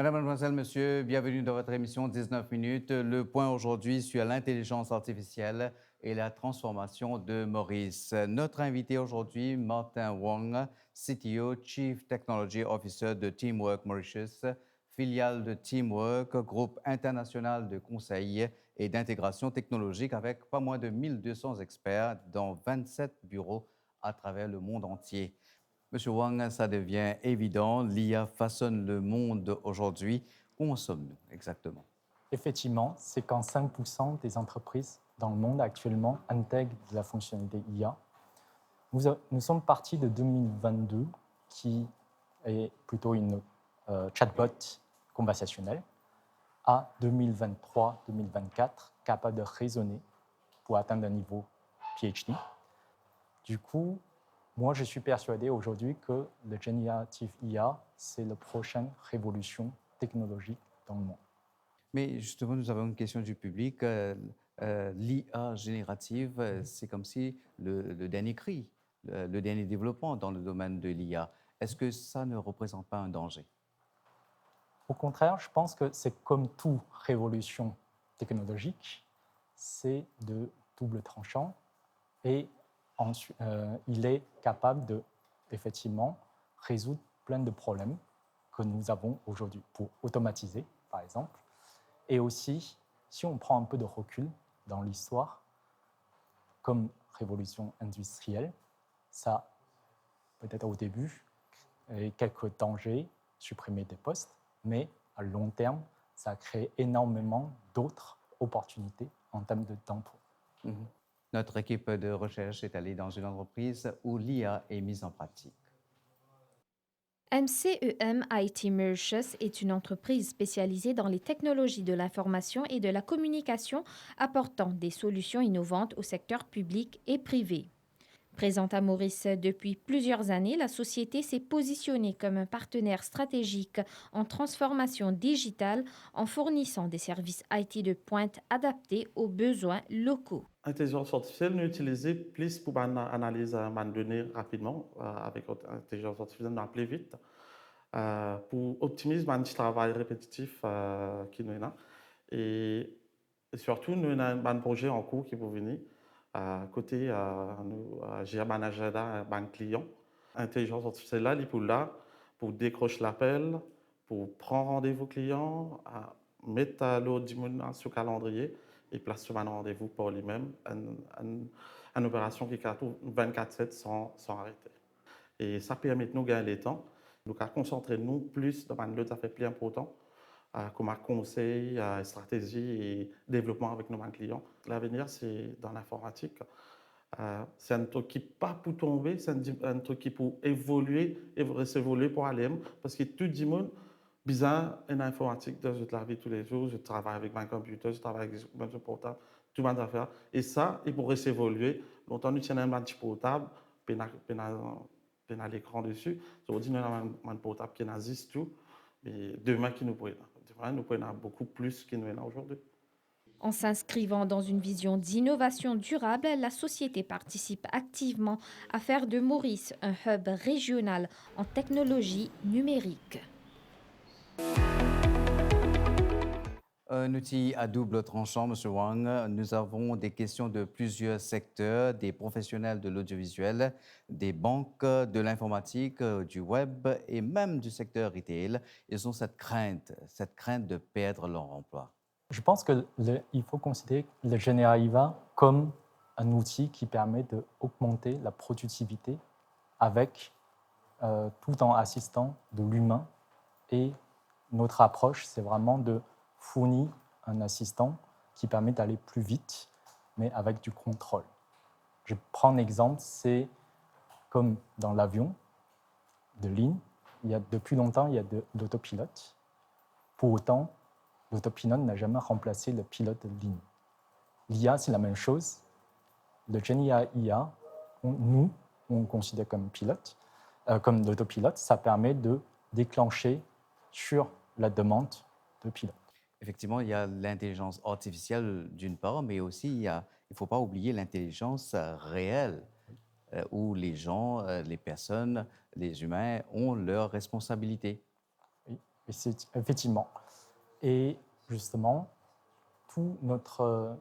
Madame, mademoiselle, monsieur, bienvenue dans votre émission 19 minutes. Le point aujourd'hui sur l'intelligence artificielle et la transformation de Maurice. Notre invité aujourd'hui, Martin Wong, CTO, Chief Technology Officer de Teamwork Mauritius, filiale de Teamwork, groupe international de conseil et d'intégration technologique avec pas moins de 1200 experts dans 27 bureaux à travers le monde entier. Monsieur Wang, ça devient évident, l'IA façonne le monde aujourd'hui. Où en sommes-nous exactement? Effectivement, 55% des entreprises dans le monde actuellement intègrent de la fonctionnalité IA. Nous sommes partis de 2022, qui est plutôt une chatbot conversationnelle, à 2023-2024, capable de raisonner pour atteindre un niveau PhD. Du coup, moi, je suis persuadé aujourd'hui que le Generative IA, c'est la prochaine révolution technologique dans le monde. Mais justement, nous avons une question du public. L'IA générative, c'est comme si le dernier cri, le dernier développement dans le domaine de l'IA. Est-ce que ça ne représente pas un danger? Au contraire, je pense que c'est comme toute révolution technologique, c'est de double tranchant et il est capable de, effectivement, résoudre plein de problèmes que nous avons aujourd'hui pour automatiser, par exemple. Et aussi, si on prend un peu de recul dans l'histoire, comme révolution industrielle, ça, peut-être au début, et quelques dangers, supprimer des postes, mais à long terme, ça a créé énormément d'autres opportunités en termes d'emploi. Mhm. Notre équipe de recherche est allée dans une entreprise où l'IA est mise en pratique. MCEM IT Mauritius est une entreprise spécialisée dans les technologies de l'information et de la communication, apportant des solutions innovantes au secteur public et privé. Présente à Maurice depuis plusieurs années, la société s'est positionnée comme un partenaire stratégique en transformation digitale en fournissant des services IT de pointe adaptés aux besoins locaux. L'intelligence artificielle nous utilisée plus pour analyser les données rapidement. Avec l'intelligence artificielle, nous appelons vite. Pour optimiser le travail répétitif qui nous est là. Et surtout, nous avons un projet en cours qui peut venir. Côté, nous gérons un agenda un client. L'intelligence artificielle là, elle est pour décrocher l'appel, pour prendre rendez-vous client, mettre l'autre sur le calendrier et placer sur un rendez-vous pour lui-même, une opération qui est 24/7 sans arrêter. Et ça permet de nous gagner le temps, nous concentrer nous plus dans une affaire plus importante, comme un conseil, stratégie et développement avec nos clients. L'avenir, c'est dans l'informatique. C'est un truc qui n'est pas pour tomber, c'est un truc qui peut évoluer et évoluer pour aller. Parce que tout le monde bizarre en informatique dans la vie tous les jours. Je travaille avec mon computer, je travaille avec mon portable, tout le monde a faire. Et ça, il pourrait s'évoluer. Longtemps, nous tenons un petit portable, puis on a l'écran dessus. Aujourd'hui, nous avons un portable qui existe tout. Mais demain, qui nous pourrait, demain, nous pourrions beaucoup plus qu'il nous est aujourd'hui. En s'inscrivant dans une vision d'innovation durable, la société participe activement à faire de Maurice un hub régional en technologie numérique. Un outil à double tranchant, Monsieur Wang. Nous avons des questions de plusieurs secteurs, des professionnels de l'audiovisuel, des banques, de l'informatique, du web et même du secteur retail. Ils ont cette crainte de perdre leur emploi. Je pense qu'il faut considérer le Generative comme un outil qui permet d'augmenter la productivité avec, tout en assistant de l'humain. Et notre approche, c'est vraiment de fournir un assistant qui permet d'aller plus vite, mais avec du contrôle. Je prends un exemple, c'est comme dans l'avion de ligne. Depuis longtemps, il y a de l'autopilote. Pour autant, l'autopilote n'a jamais remplacé le pilote de ligne. L'IA, c'est la même chose. Le GenAI IA, on considère comme pilote, comme l'autopilote. Ça permet de déclencher sur la demande de pilote. Effectivement, il y a l'intelligence artificielle d'une part, mais aussi il ne faut pas oublier l'intelligence réelle, où les gens, les personnes, les humains ont leurs responsabilités. Oui. Effectivement. Et justement, toute notre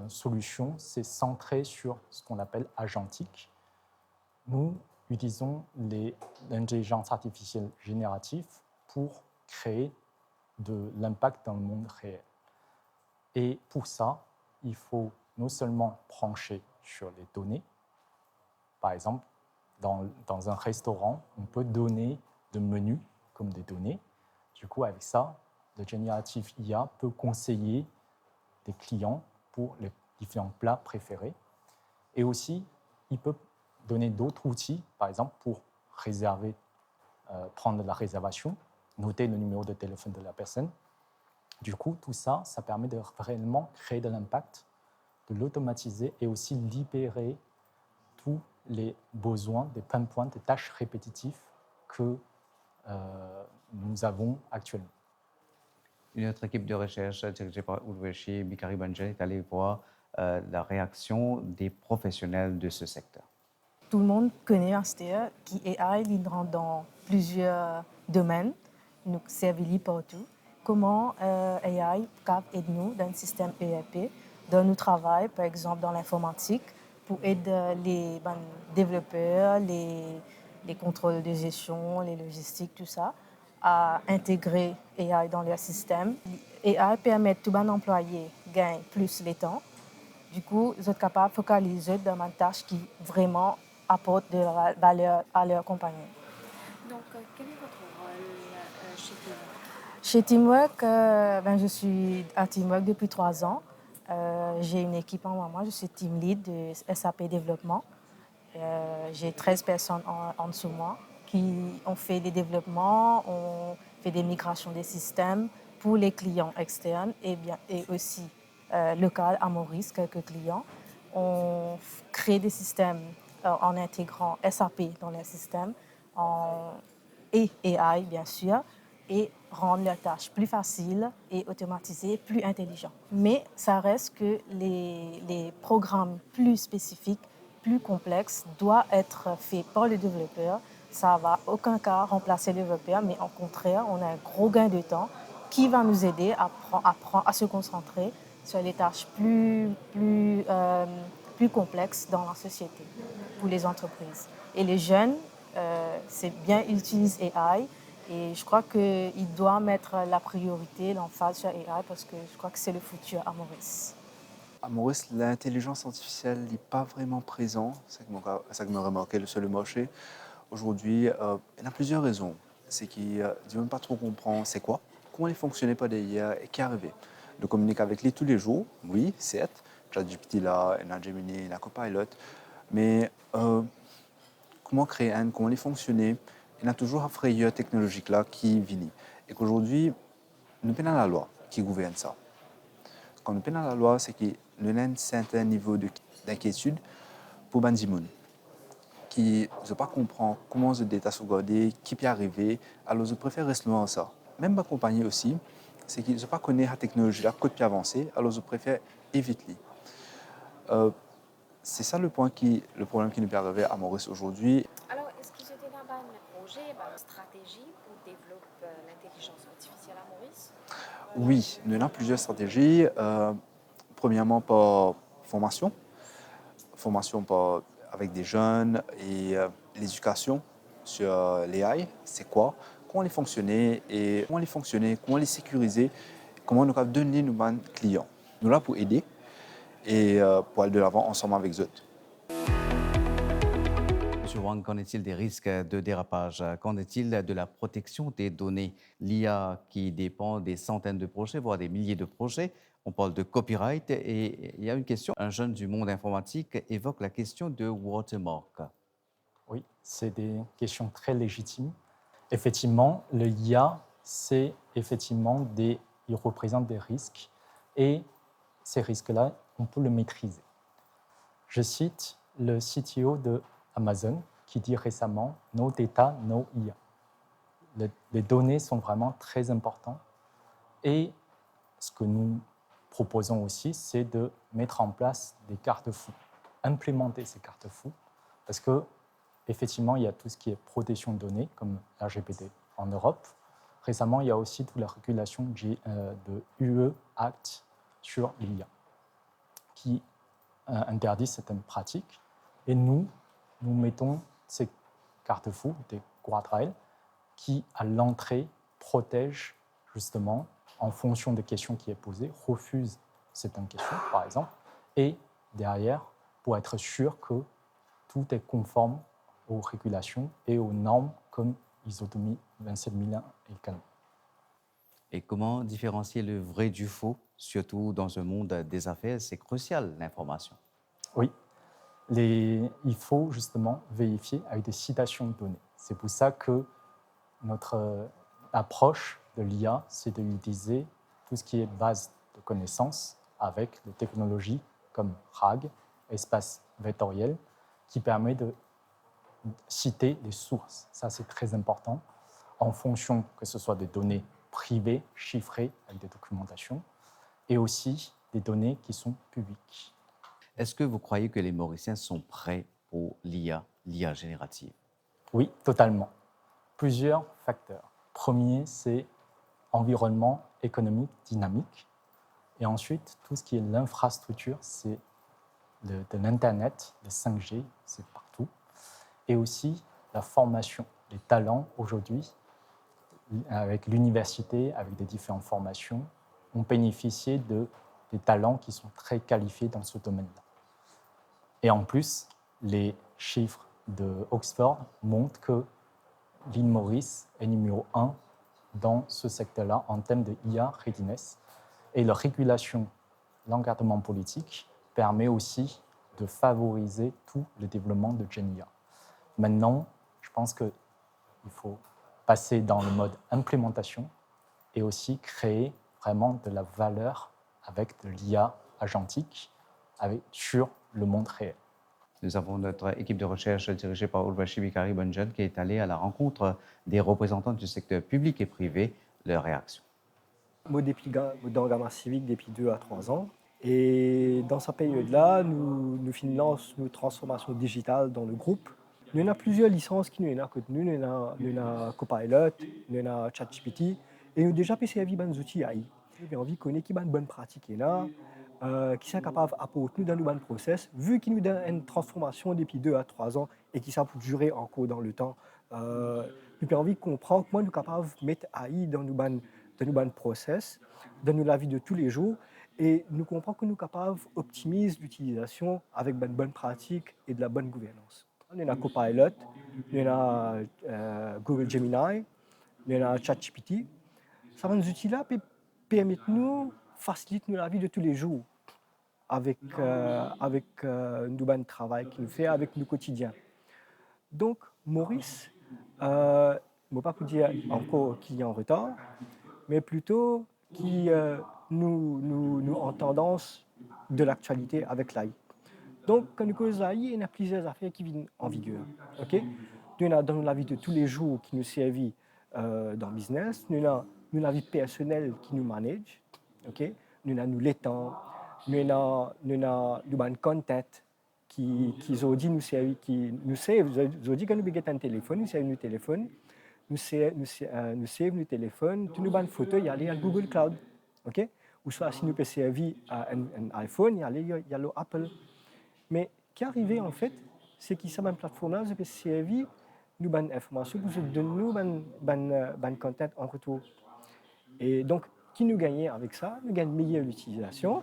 solution, c'est centré sur ce qu'on appelle agentique. Nous utilisons l'intelligence artificielle générative pour créer de l'impact dans le monde réel. Et pour ça, il faut non seulement brancher sur les données. Par exemple, dans un restaurant, on peut donner des menus comme des données. Du coup, avec ça, le génératif IA peut conseiller des clients pour les différents plats préférés. Et aussi, il peut donner d'autres outils, par exemple, pour réserver, prendre la réservation, noter le numéro de téléphone de la personne. Du coup, tout ça, ça permet de réellement créer de l'impact, de l'automatiser et aussi libérer tous les besoins, des pain points, des tâches répétitives que nous avons actuellement. Une autre équipe de recherche dirigée par Urvashi Bikari Banjan est allée voir la réaction des professionnels de ce secteur. Tout le monde connaît un STE qui est AI, il rentre dans plusieurs domaines, nous servent partout. Comment AI peut aider-nous dans le système ERP, dans notre travail, par exemple dans l'informatique, pour aider les développeurs, les contrôles de gestion, les logistiques, tout ça, à intégrer AI dans leur système. AI permet à tout un employé de gagner plus de temps. Du coup, ils sont capables de focaliser dans une tâche qui vraiment apporte de la valeur à leur compagnie. Donc, quel est votre rôle chez Teamwork? Chez Teamwork, je suis à Teamwork depuis 3 ans. J'ai une équipe en moi, je suis team lead de SAP développement. J'ai 13 personnes en dessous de moi qui ont fait des développements, ont fait des migrations des systèmes pour les clients externes et aussi local à Maurice, quelques clients. On crée des systèmes en intégrant SAP dans les systèmes et AI bien sûr, et rendre leurs tâches plus faciles et automatisées, plus intelligentes. Mais ça reste que les programmes plus spécifiques, plus complexes, doivent être faits par le développeur. Ça ne va en aucun cas remplacer le développeur, mais au contraire, on a un gros gain de temps qui va nous aider à se concentrer sur les tâches plus complexes dans la société, pour les entreprises. Et les jeunes, c'est bien, ils utilisent AI. Et je crois qu'il doit mettre la priorité, l'emphase sur AI parce que je crois que c'est le futur à Maurice. À Maurice, l'intelligence artificielle n'est pas vraiment présente. C'est ça que me remarqué sur le marché. Aujourd'hui, il y a plusieurs raisons. C'est qu'ils ne veulent pas trop comprendre c'est quoi, comment ils fonctionnaient pas d'hier et qui est arrivé. De communiquer avec lui tous les jours, oui, certes. ChatGPT là, il y a Gemini, il y a Copilot. Mais comment créer un, comment les fonctionner, il y a toujours un frayeur technologique là qui vient. Et qu'aujourd'hui, nous avons la loi qui gouverne ça. Quand nous avons la loi, c'est qu'il y a un certain niveau d'inquiétude pour Bandimoun, qui ne pas comprendre comment se data sauvegarder, qui peut arriver, alors je préfère rester loin de ça. Même ma compagnie aussi, c'est qu'ils ne pas connaître la technologie, la code plus avancée, alors je préfère éviter. C'est ça le problème qui nous peut arriver à Maurice aujourd'hui. Alors, est-ce que vous êtes dans un projet, une stratégie pour développer l'intelligence artificielle à Maurice? Oui, nous avons plusieurs stratégies. Premièrement, par formation avec des jeunes et l'éducation sur l'AI, c'est quoi, comment les fonctionner et comment les sécuriser, comment nous donner nos clients. Nous sommes là pour aider et pour aller de l'avant ensemble avec eux. Monsieur Wang, qu'en est-il des risques de dérapage? Qu'en est-il de la protection des données? L'IA qui dépend des centaines de projets, voire des milliers de projets. On parle de copyright et il y a une question. Un jeune du monde informatique évoque la question de watermark. Oui, c'est des questions très légitimes. Effectivement, le IA, il représente des risques et ces risques-là, on peut le maîtriser. Je cite le CTO de Amazon qui dit récemment « No data, no IA ». Les données sont vraiment très importantes et ce que nous proposons aussi, c'est de mettre en place des garde-fous, implémenter ces garde-fous parce que effectivement, il y a tout ce qui est protection de données, comme RGPD en Europe. récemment, il y a aussi toute la régulation de UE Act sur l'IA qui interdit certaines pratiques. Et nous mettons ces garde-fous, des guardrails, qui, à l'entrée, protègent justement, en fonction des questions qui est posées, refusent certaines questions, par exemple, et derrière, pour être sûr que tout est conforme aux régulations et aux normes comme ISO 27001 et Canon. Et comment différencier le vrai du faux, surtout dans un monde des affaires? C'est crucial, l'information. Oui, il faut justement vérifier avec des citations de données. C'est pour ça que notre approche de l'IA, c'est d'utiliser tout ce qui est base de connaissances avec des technologies comme RAG, espace vectoriel, qui permet de citer les sources. Ça, c'est très important en fonction que ce soit des données privées, chiffrées, avec des documentations, et aussi des données qui sont publiques. Est-ce que vous croyez que les Mauriciens sont prêts pour l'IA générative? Oui, totalement. Plusieurs facteurs. Premier, c'est environnement économique dynamique. Et ensuite, tout ce qui est l'infrastructure, c'est de l'Internet, le 5G, c'est partout. Et aussi la formation, les talents aujourd'hui, avec l'université, avec des différentes formations, ont bénéficié des talents qui sont très qualifiés dans ce domaine-là. Et en plus, les chiffres de Oxford montrent que l'île Maurice est numéro 1 dans ce secteur-là en termes de IA readiness. Et la régulation, l'encadrement politique permet aussi de favoriser tout le développement de GenIA. Maintenant, je pense qu'il faut passer dans le mode implémentation et aussi créer vraiment de la valeur avec de l'IA agentique sur le monde réel. Nous avons notre équipe de recherche dirigée par Ulvashi Bikari Bonjan qui est allée à la rencontre des représentants du secteur public et privé. Leur réaction. Moi, depuis dans Gamma Civic depuis 2 à 3 ans. Et dans cette période-là, nous finançons nos transformations digitales dans le groupe. Nous avons plusieurs licences qui nous ont nous avons Copilot, nous avons ChatGPT, et nous avons déjà servi des outils AI. Nous avons envie de connaître qui est une bonne pratique là, qui sont capables d'apporter dans le process, vu qu'ils nous donnent une transformation depuis 2 à 3 ans et qui ça peut durer encore dans le temps. Nous avons envie de comprendre comment nous sommes capables de mettre AI dans nos process, dans la vie de tous les jours, et nous comprenons que nous sommes capables d'optimiser l'utilisation avec une bonne pratique et de la bonne gouvernance. Nous avons Copilot, nous avons Google Gemini, nous avons ChatGPT. Ces outils-là permettent nous faciliter la vie de tous les jours avec le travail qu'il fait avec nos quotidiens. Donc, Maurice, je ne vais pas vous dire encore qu'il est en retard, mais plutôt qui nous en tendance de l'actualité avec l'AI. Donc, quand nous causons l'AI, il y a plusieurs affaires qui viennent en vigueur. Okay? Nous avons dans la vie de tous les jours qui nous servent dans le business, nous avons la vie personnelle qui nous manage, okay? Nous avons les temps, nous avons le content qui aujourd'hui nous servent, qui nous servent, aujourd'hui quand nous avons un téléphone, nous servent nos téléphones, nous servons nos téléphones, tous nos bonnes photos, il y a les Google Cloud, ok? Ou soit si nous pouvons servir un iPhone, il y a l'Apple. Mais ce qui est arrivé en fait, c'est que cette même plateforme-là peut servir nous bonnes informations pour donner nous bonne content en retour. Et donc, qui nous gagne avec ça? Nous gagnons meilleure utilisation.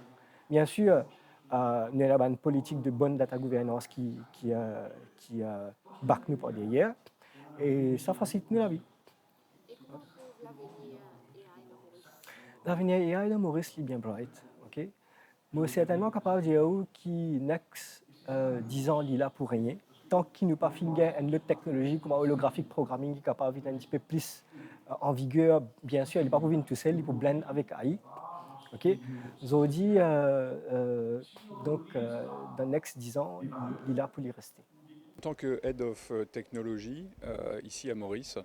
Bien sûr, nous avons une politique de bonne data gouvernance qui back nous par derrière. Et ça facilite nous la vie. L'avenir AI de Maurice est bien bright. Okay? Moi, certainement capable de dire que next 10 ans, il est là pour régner. Tant qu'il nous pas fini une autre technologie comme holographic programming qui est capable d'être un petit peu plus en vigueur, bien sûr, il n'est pas pour venir tout seul, il faut blend avec AI. Okay? Aujourd'hui, donc, dans les next 10 ans, il est là pour y rester. En tant que Head of Technology, ici à Maurice,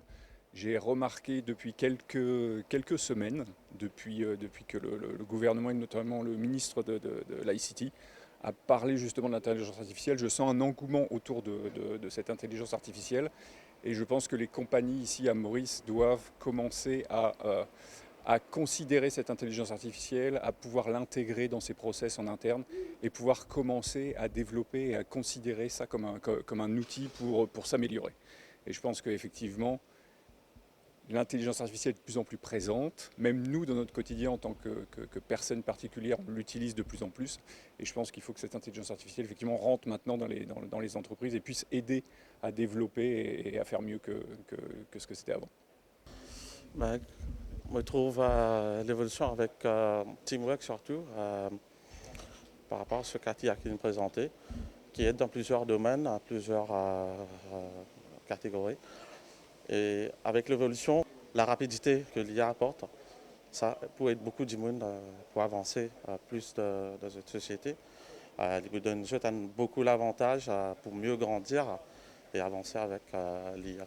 j'ai remarqué depuis quelques semaines, depuis que le gouvernement et notamment le ministre de l'ICT a parlé justement de l'intelligence artificielle, je sens un engouement autour de cette intelligence artificielle Et je pense que les compagnies ici à Maurice doivent commencer à considérer cette intelligence artificielle, à pouvoir l'intégrer dans ses process en interne et pouvoir commencer à développer et à considérer ça comme un outil pour s'améliorer. Et je pense qu'effectivement, l'intelligence artificielle est de plus en plus présente. Même nous, dans notre quotidien, en tant que personnes particulières, on l'utilise de plus en plus. Et je pense qu'il faut que cette intelligence artificielle, effectivement, rentre maintenant dans les entreprises et puisse aider à développer et à faire mieux que ce que c'était avant. Ben, je trouve l'évolution avec Teamwork surtout, par rapport à ce qu'Ati a nous présenté, qui est dans plusieurs domaines, à plusieurs catégories. Et avec l'évolution, la rapidité que l'IA apporte, ça peut être beaucoup de monde pour avancer plus dans cette société. Il vous donne beaucoup l'avantage pour mieux grandir et avancer avec l'IA.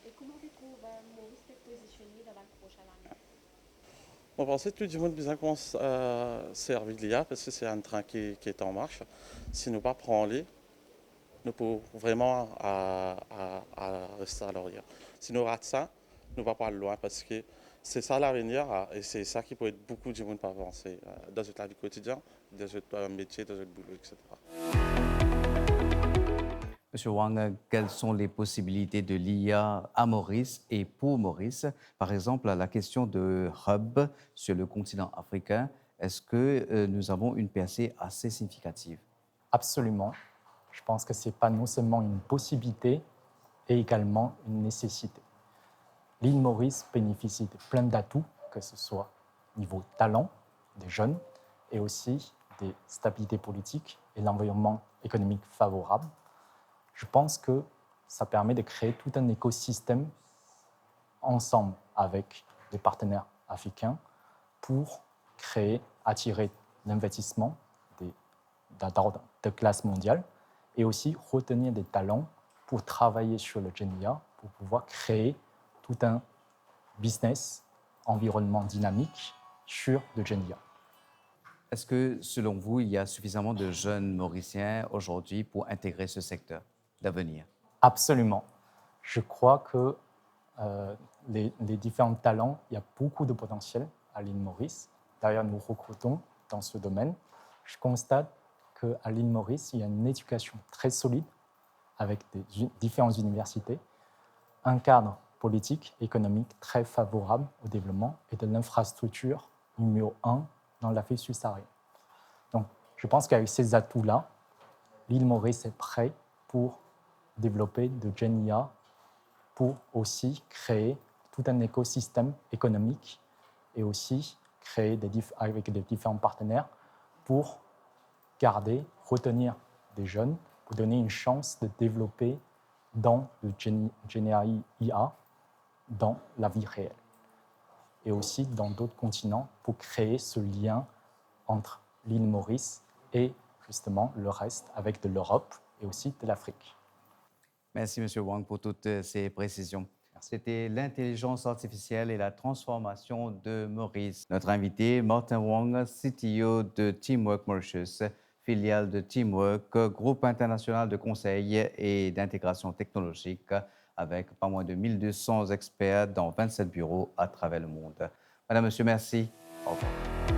Et comment tu trouves Maurice est positionné dans la prochaine année? On pensait que tout le monde besoin qu'on serve de l'IA parce que c'est un train qui est en marche. Si nous ne prenons pas, nous pouvons vraiment rester à l'arrière. Si nous ratons ça, nous ne va pas loin parce que c'est ça l'avenir et c'est ça qui peut être beaucoup de monde pour avancer dans notre vie quotidienne, dans notre métier, dans notre boulot, etc. Monsieur Wang, quelles sont les possibilités de l'IA à Maurice et pour Maurice? Par exemple, la question de hub sur le continent africain, est-ce que nous avons une percée assez significative? Absolument. Je pense que ce n'est pas non seulement une possibilité, et également une nécessité. L'île Maurice bénéficie de plein d'atouts, que ce soit niveau talent des jeunes et aussi des stabilités politiques et l'environnement économique favorable. Je pense que ça permet de créer tout un écosystème ensemble avec les partenaires africains pour attirer l'investissement de classe mondiale et aussi retenir des talents pour travailler sur le GenIA, pour pouvoir créer tout un business, environnement dynamique sur le GenIA. Est-ce que, selon vous, il y a suffisamment de jeunes Mauriciens aujourd'hui pour intégrer ce secteur d'avenir? Absolument. Je crois que les différents talents, il y a beaucoup de potentiel à l'île Maurice. D'ailleurs, nous recrutons dans ce domaine. Je constate qu'à l'île Maurice, il y a une éducation très solide avec des différentes universités, un cadre politique, économique très favorable au développement et de l'infrastructure numéro 1 dans l'Afrique subsaharienne. Donc, je pense qu'avec ces atouts-là, l'île Maurice est prête pour développer de GenIA, pour aussi créer tout un écosystème économique et aussi créer avec des différents partenaires pour retenir des jeunes, pour donner une chance de développer dans le GenAI dans la vie réelle. Et aussi dans d'autres continents pour créer ce lien entre l'île Maurice et justement le reste avec de l'Europe et aussi de l'Afrique. Merci, M. Wang, pour toutes ces précisions. C'était l'intelligence artificielle et la transformation de Maurice. Notre invité, Martin Wang, CTO de Teamwork Mauritius, filiale de Teamwork, groupe international de conseil et d'intégration technologique avec pas moins de 1200 experts dans 27 bureaux à travers le monde. Madame, Monsieur, merci. Au revoir.